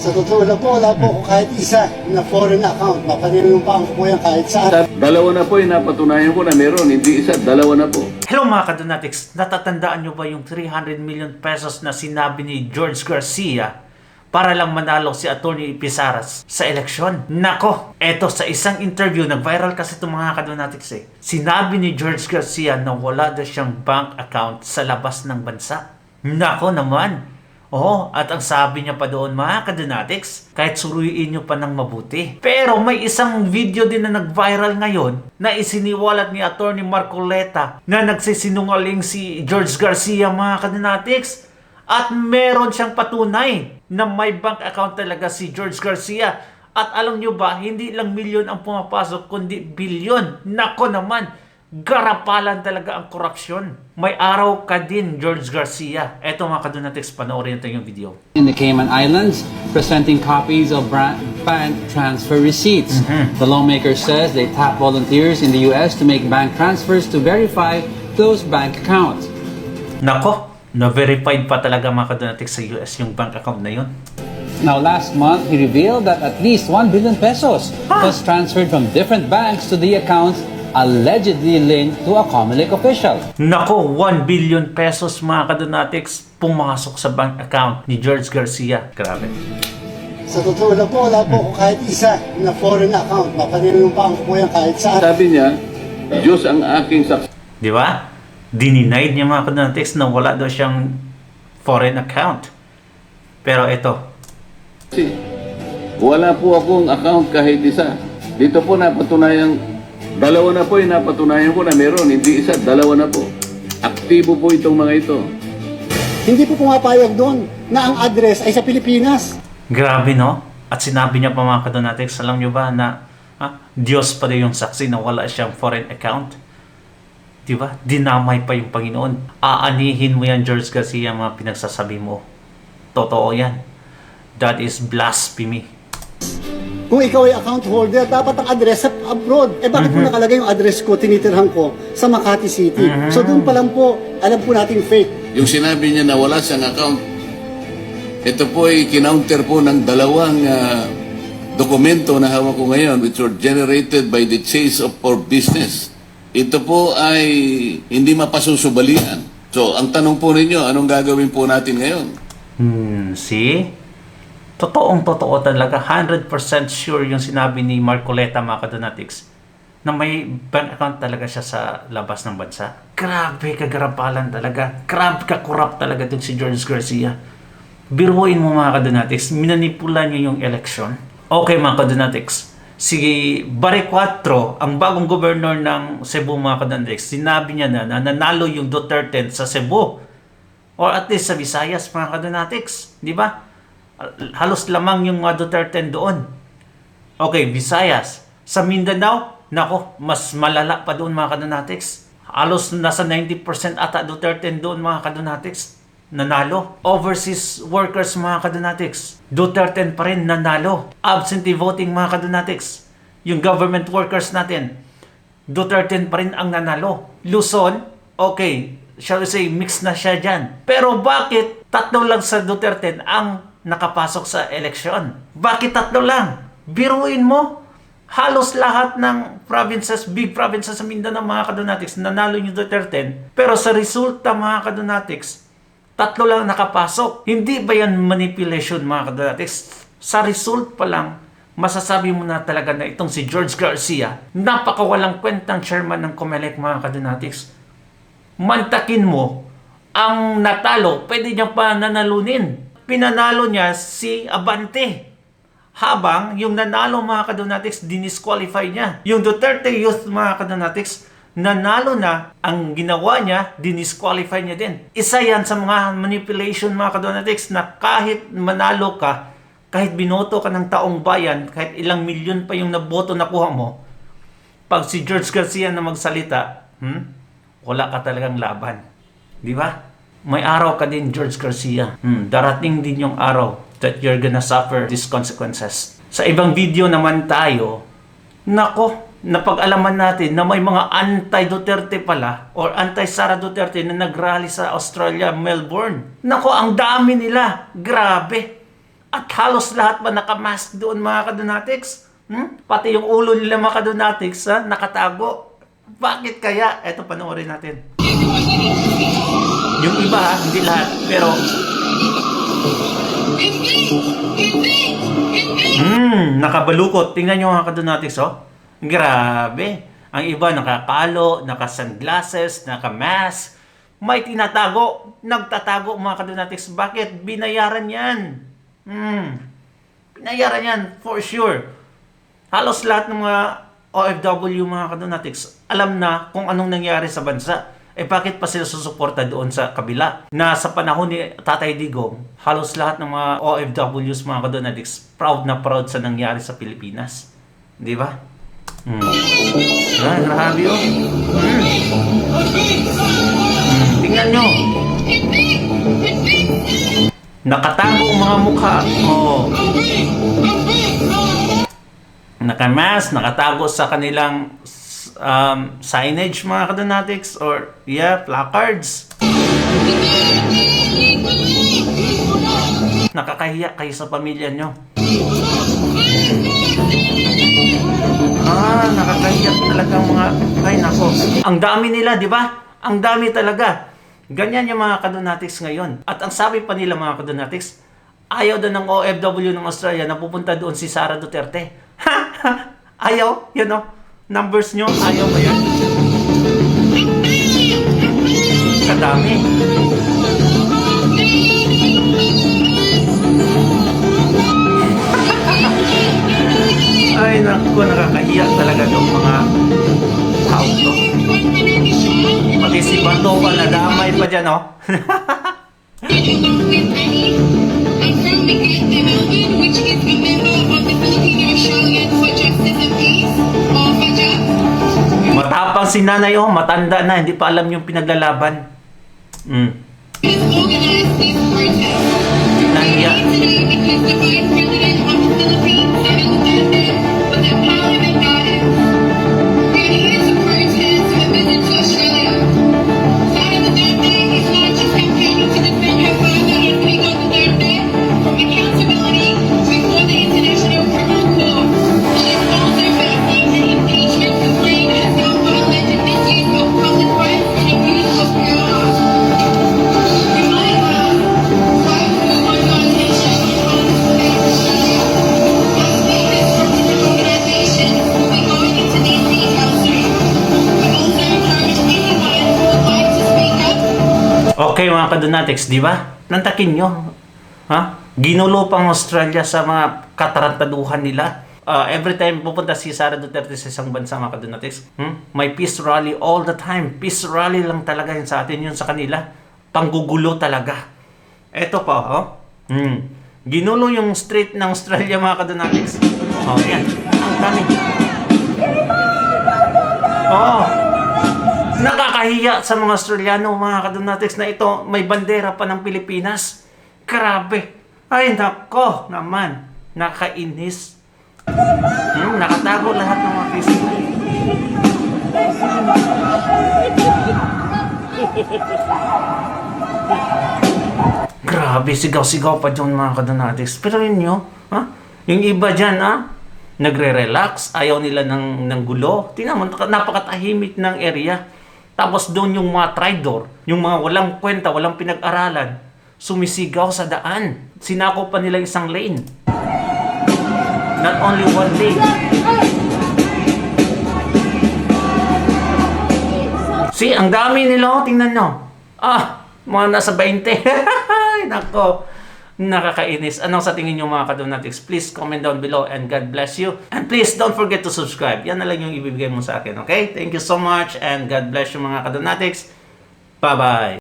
Sa totoo lang po, wala po ako kahit isa na foreign account. Mapaninumpaan ko po yan kahit saan. Dalawa na po yung napatunayan ko na meron, hindi isa, dalawa na po. Hello mga kadonatics, natatandaan nyo ba yung 300 million pesos na sinabi ni George Garcia para lang manalo si Atty. Pizaras sa eleksyon? Nako, eto sa isang interview, nag-viral kasi itong mga kadonatics eh. Sinabi ni George Garcia na wala daw siyang bank account sa labas ng bansa. Nako naman. Oo, at ang sabi niya pa doon mga kadonatics, kahit suruin nyo pa ng mabuti. Pero may isang video din na nag-viral ngayon na isiniwalat ni Atty. Marcoleta na nagsisinungaling si George Garcia mga kadonatics. At meron siyang patunay na may bank account talaga si George Garcia. At alam nyo ba, hindi lang milyon ang pumapasok, kundi bilyon. Nako naman, garapalan talaga ang korupsyon. May araw ka din, George Garcia. Eto mga kadonatics, panoorin natin yung video. In the Cayman Islands, presenting copies of bank transfer receipts. The lawmaker says they tap volunteers in the U.S. to make bank transfers to verify those bank accounts. Nako, na-verified pa talaga mga kadonatics sa US yung bank account na yun. Now, last month, he revealed that at least 1 billion pesos was transferred from different banks to the accounts allegedly linked to a Comelec official. Nako, 1 billion pesos mga kadonatics pumasok sa bank account ni George Garcia. Grabe. Sa totoo lang po, wala po ako kahit isa na foreign account. Mapaninumpaan ko po yan kahit saan. Sabi niya, Diyos ang aking saksi. Di ba? Dininied niya mga kadonatics na wala daw siyang foreign account. Pero ito. Wala po akong account kahit isa. Dito po napatunayan, dalawa na po yung napatunayan ko na meron, hindi isa, dalawa na po. Aktibo po itong mga ito. Hindi po pumapayag doon na ang address ay sa Pilipinas. Grabe no? At sinabi niya pa mga kadonatics, alam niyo ba na Diyos pa din yung saksi na wala siyang foreign account? Diba? Dinamay pa yung Panginoon. Aanihin mo yan, George Garcia, mga pinagsasabi mo. Totoo yan. That is blasphemy. Kung ikaw ay account holder, dapat ang address sa abroad. Eh bakit po nakalagay yung address ko, tinitirhan ko sa Makati City? So doon pa lang po, alam po natin fake. Yung sinabi niya na wala siyang account, ito po ay kinounter po ng dalawang dokumento na hawak ko ngayon which were generated by the Chase for Business. Ito po ay hindi mapasusubalian. So, ang tanong po ninyo, anong gagawin po natin ngayon? See? Totoo talaga. 100% sure yung sinabi ni Marcoleta mga kadonatics na may bank account talaga siya sa labas ng bansa. Grabe kagarapalan talaga. Grabe ka-corrupt talaga dun si George Garcia. Biruin mo mga kadonatics, minanipula niya yung election. Okay mga kadonatics, si Barry Cuatro, ang bagong governor ng Cebu mga kadonatics, sinabi niya na nanalo yung Duterte sa Cebu. Or at least sa Visayas mga kadonatics. Di ba? Halos lamang yung mga Duterte doon. Okay, Visayas. Sa Mindanao, nako, mas malala pa doon mga kadonatics. Halos nasa 90% ata Duterte doon mga kadonatics. Nanalo. Overseas workers mga kadonatics, Duterte pa rin nanalo. Absentee voting mga kadonatics, yung government workers natin, Duterte pa rin ang nanalo. Luzon, okay, shall we say, mix na siya dyan. Pero bakit tatlo lang sa Duterte ang nakapasok sa eleksyon? Bakit tatlo lang? Biruin mo, halos lahat ng provinces, big provinces sa Mindanao mga kadonatics, nanalo yung Duterte. Pero sa resulta mga kadonatics, tatlo lang nakapasok. Hindi ba yan manipulation mga kadonatics? Sa result pa lang, masasabi mo na talaga na itong si George Garcia, napakawalang kwentang chairman ng Comelec mga kadonatics. Mantakin mo, ang natalo, pwede niya pa nanalunin. Pinanalo niya si Abante. Habang yung nanalo mga kadonatics, dinisqualify niya. Yung Duterte Youth mga kadonatics, nanalo na, ang ginawa niya, dinisqualify niya din. Isa yan sa mga manipulation mga kadonatics na kahit manalo ka, kahit binoto ka ng taong bayan, kahit ilang milyon pa yung naboto nakuha mo, pag si George Garcia na magsalita, wala ka talagang laban. Di ba? May araw ka din, George Garcia. Darating din yung araw that you're gonna suffer these consequences. Sa ibang video naman tayo, nako, napag-alaman natin na may mga anti-Duterte pala or anti-Sara Duterte na nag-rally sa Australia, Melbourne. Nako, ang dami nila. Grabe. At halos lahat ba nakamask doon mga kadonatics? Pati yung ulo nila mga kadonatics, nakatago. Bakit kaya? Eto, panoorin natin. Yung iba hindi lahat, pero nakabalukot. Tingnan nyo mga kadonatics, oh. Grabe. Ang iba nakakalo, naka-sunglasses, naka-mask. May tinatago. Nagtatago mga kadonatics. Bakit? Binayaran yan. Binayaran yan, for sure. Halos lahat ng mga OFW mga kadonatics alam na kung anong nangyari sa bansa. Bakit pa sila susuporta doon sa kabila? Na sa panahon ni Tatay Digong, halos lahat ng mga OFWs mga kadonatics proud na proud sa nangyari sa Pilipinas. Di ba? Grabe yun. Tingnan nyo. Nakatago ang mga mukha. Nakamask, nakatago sa kanilang signage mga kadonatics or placards. Nakakahiya kayo sa pamilya nyo. Nakakahiya talaga mga, ay nako. Ang dami nila, di ba? Ang dami talaga. Ganyan yung mga kadonatics ngayon. At ang sabi pa nila mga kadonatics, ayaw doon ng OFW ng Australia na pupunta doon si Sara Duterte. Ayaw? Yan o. Numbers nyo, ayaw ba yan? Kadami. Ay naku, nakakahiya talaga ng mga tao to. Pati si Bato pa, nadamay pa dyan, oh. Matapang si nanay, oh. Matanda na, hindi pa alam yung pinaglalaban. Nahiya. Okay mga kadonatics, di ba? Nantakin nyo. Ginulo pang Australia sa mga katarantaduhan nila. Every time pupunta si Sara Duterte sa isang bansa mga kadonatics, may peace rally all the time. Peace rally lang talaga yun sa atin, yun sa kanila. Panggugulo talaga. Eto pa, ginulo yung street ng Australia mga kadonatics. Yan. Ang dami. Nakakahiya sa mga Australiano mga kadonatics na ito may bandera pa ng Pilipinas. Grabe. Ay nako naman. Nakainis. Nakatago lahat ng mga Facebook. Grabe, sigaw-sigaw pa dyan mga kadonatics. Pero yun nyo, yung iba dyan, nagre-relax, ayaw nila ng gulo. Tingnan mo, napakatahimik ng area. Tapos doon yung mga traidor, yung mga walang kwenta, walang pinag-aralan, sumisigaw sa daan. Sinako pa nila isang lane. Not only one lane. See, ang dami nila, tingnan nyo. Mga nasa 20. Ay, nako. Nakakainis. Anong sa tingin nyo mga kadonatics? Please comment down below and God bless you. And please don't forget to subscribe. Yan na lang yung ibibigay mo sa akin, okay? Thank you so much and God bless you mga kadonatics. Bye-bye.